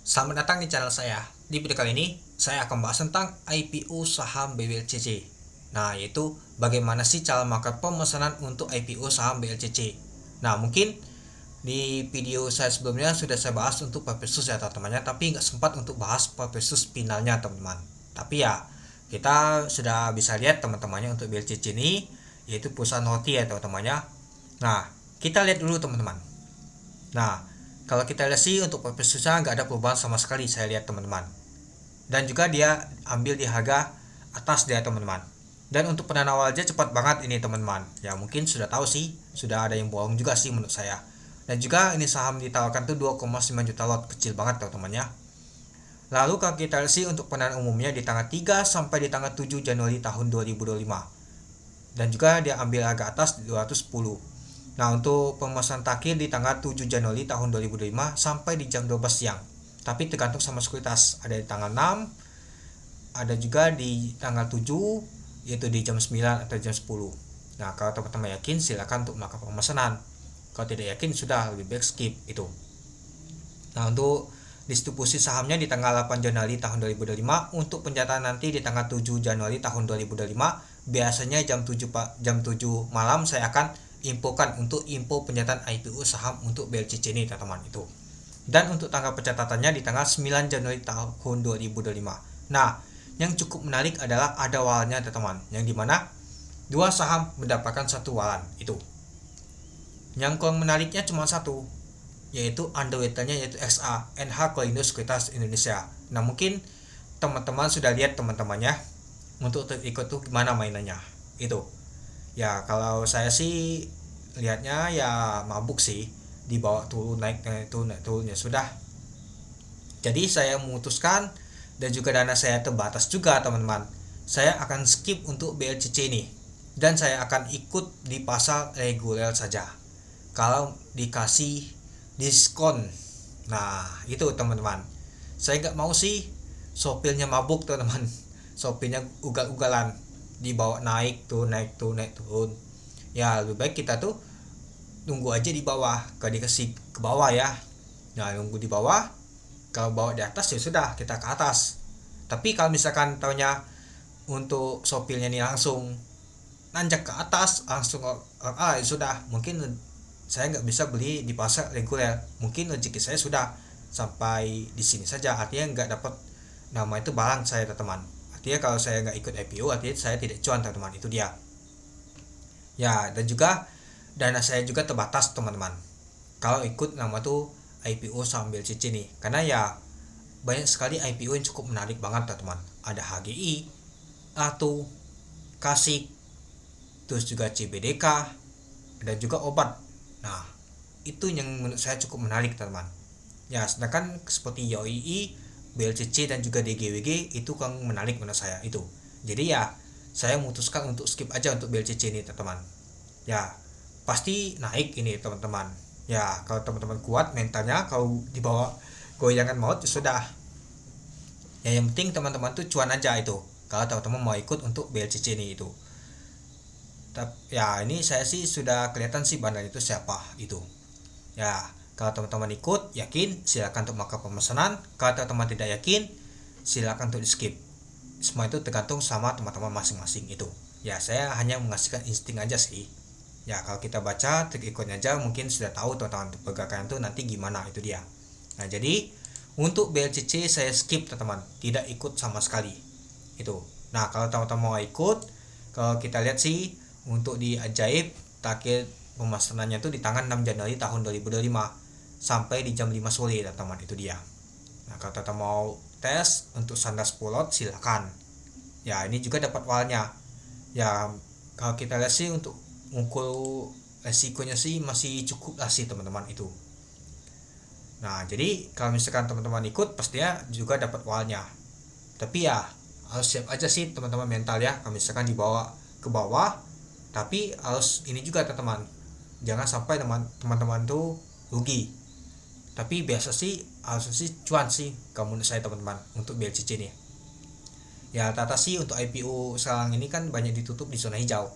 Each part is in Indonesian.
Selamat datang di channel saya. Di video kali ini, saya akan bahas tentang IPO saham BLCC. Nah, yaitu bagaimana sih cara melakukan pemesanan untuk IPO saham BLCC. Nah, mungkin di video saya sebelumnya sudah saya bahas untuk Perpesus ya teman-teman, tapi nggak sempat untuk bahas Perpesus finalnya teman-teman. Tapi ya, kita sudah bisa lihat teman-temannya untuk BLCC ini, yaitu perusahaan roti ya teman-temannya. Nah, kita lihat dulu teman-teman. Nah, kalau kita lihat sih untuk Perpesusnya nggak ada perubahan sama sekali saya lihat teman-teman. Dan juga dia ambil di harga atas dia teman-teman. Dan untuk pendanaan awalnya cepat banget ini teman-teman. Ya mungkin sudah tahu sih, sudah ada yang bohong juga sih menurut saya. Dan juga ini saham ditawarkan tuh 2,9 juta lot, kecil banget teman-teman ya. Lalu kalau kita lihat sih untuk pendanaan umumnya di tanggal 3 sampai di tanggal 7 Januari tahun 2025. Dan juga dia ambil harga atas 210. Nah, untuk pemesanan terakhir di tanggal 7 Januari tahun 2025 sampai di jam 12 siang. Tapi tergantung sama sekuritas. Ada di tanggal 6, ada juga di tanggal 7, yaitu di jam 9 atau jam 10. Nah, kalau teman-teman yakin silakan untuk melakukan pemesanan. Kalau tidak yakin sudah lebih baik skip itu. Nah, untuk distribusi sahamnya di tanggal 8 Januari tahun 2025, untuk pencataan nanti di tanggal 7 Januari tahun 2025. Biasanya jam 7 malam saya akan infokan untuk info pencataan IPO saham untuk BLCC ini teman-teman itu. Dan untuk tanggal pencatatannya di tanggal 9 Januari tahun 2025. Nah, yang cukup menarik adalah ada walannya teman-teman, yang dimana dua saham mendapatkan satu walan itu. Yang kurang menariknya cuma satu, yaitu underwriternya yaitu XA NH Kolindo Sekuritas Indonesia. Nah, mungkin teman-teman sudah lihat teman-temannya untuk ikut tuh gimana mainannya itu. Ya kalau saya sih lihatnya ya mabuk sih, dibawa turun naik turun ya sudah. Jadi saya memutuskan, dan juga dana saya terbatas juga teman-teman, saya akan skip untuk BLCC ini, dan saya akan ikut di pasar reguler saja kalau dikasih diskon. Nah itu teman-teman, saya nggak mau sih sopirnya mabuk teman-teman. Sopirnya ugal-ugalan, dibawa naik turun. Ya lebih baik kita tuh tunggu aja di bawah, kalau dikasih ke bawah ya. Nah nunggu di bawah, kalau bawa di atas ya sudah kita ke atas. Tapi kalau misalkan taunya untuk sopirnya ini langsung nanjak ke atas langsung, ya sudah, mungkin saya nggak bisa beli di pasar reguler. Mungkin rezeki saya sudah sampai di sini saja, artinya nggak dapat nama itu barang saya teman. Artinya kalau saya nggak ikut IPO artinya saya tidak cuan teman-teman, itu dia. Ya dan juga dana saya juga terbatas teman-teman kalau ikut nama tuh IPO saham BLCC nih, karena ya banyak sekali IPO yang cukup menarik banget teman-teman. Ada HGI, ATU, KASIK, terus juga CBDK, dan juga obat. Nah itu yang menurut saya cukup menarik teman-teman. Ya sedangkan seperti YOII, BLCC dan juga DGWG itu kan menarik menurut saya itu. Jadi ya saya memutuskan untuk skip aja untuk BLCC ini teman-teman. Ya pasti naik ini teman-teman. Ya kalau teman-teman kuat mentalnya, kalau dibawa goyangan maut ya sudah. Ya yang penting teman-teman tuh cuan aja itu, kalau teman-teman mau ikut untuk BLCC ini itu. Ya ini saya sih sudah kelihatan sih bandar itu siapa itu. Ya kalau teman-teman ikut yakin silakan untuk melakukan pemesanan. Kalau teman-teman tidak yakin silakan untuk di skip. Semua itu tergantung sama teman-teman masing-masing itu. Ya saya hanya mengasihkan insting aja sih. Ya kalau kita baca trik ikutnya aja mungkin sudah tahu teman-teman pergerakan itu nanti gimana, itu dia. Nah jadi untuk BLCC saya skip teman-teman, tidak ikut sama sekali itu. Nah kalau teman-teman mau ikut, kalau kita lihat sih untuk di Ajaib terakhir pemesanannya tuh di tanggal 6 Januari tahun 2025 sampai di jam 5 sore teman-teman, itu dia. Nah kalau teman-teman mau tes untuk Sandas Polot silakan. Ya ini juga dapat walnya. Ya kalau kita lihat sih untuk ukur resikonya sih masih cukup lah sih teman-teman itu. Nah jadi kalau misalkan teman-teman ikut pastinya juga dapat walnya. Tapi ya harus siap aja sih teman-teman mental ya, kalau misalkan dibawa ke bawah. Tapi harus ini juga teman-teman, jangan sampai teman-teman tuh rugi. Tapi biasa sih harus sih cuan sih kalau menurut saya teman-teman untuk BLCC nih. Ya rata sih untuk IPO sekarang ini kan banyak ditutup di zona hijau.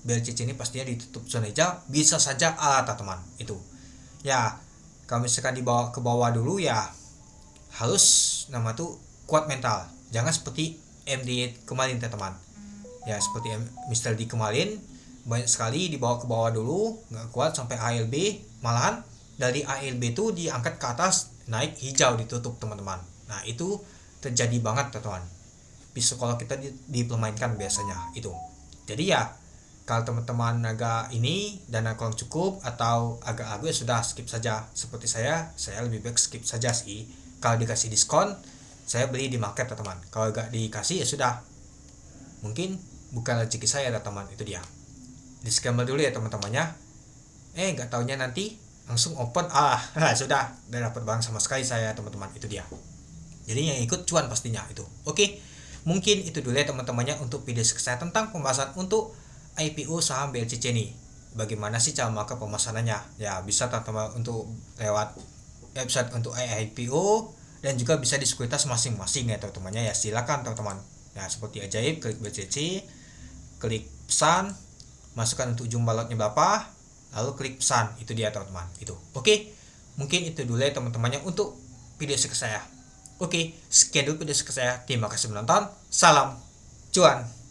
BLCC ini pastinya ditutup zona hijau, bisa saja teman itu. Ya kalau misalkan dibawa ke bawah dulu ya harus nama tuh kuat mental, jangan seperti MD kemarin teman-teman ya, seperti Mr. D kemarin banyak sekali dibawa ke bawah dulu, nggak kuat sampai ALB, malahan dari ALB tuh diangkat ke atas, naik hijau ditutup teman-teman. Nah itu terjadi banget teman-teman, bisa kalau kita dipermainkan biasanya itu. Jadi ya kalau teman-teman agak ini dana kurang cukup atau agak-agak ya sudah skip saja. Seperti saya lebih baik skip saja sih. Kalau dikasih diskon saya beli di market teman-teman, kalau agak dikasih ya sudah, mungkin bukan rezeki saya teman-teman. Itu dia, disclaimer dulu ya teman-temannya. Nggak taunya nanti langsung open, sudah dapat barang sama sekali saya teman-teman. Itu dia, jadi yang ikut cuan pastinya itu. Oke, mungkin itu dulu ya teman-temannya untuk video saya tentang pembahasan untuk IPO saham BLCC nih. Bagaimana sih cara melakukan pemesanannya? Ya bisa teman-teman untuk lewat website untuk IPO dan juga bisa di sekuritas masing-masing ya teman-temannya ya. Silakan teman-teman. Ya seperti ajaib, klik BLCC, klik pesan, masukkan untuk jumlah lotnya berapa, lalu klik pesan. Itu dia teman-teman. Itu. Oke, mungkin itu dulu ya teman-temannya untuk video saya. Oke, sekian dulu video saya. Terima kasih menonton. Salam cuan.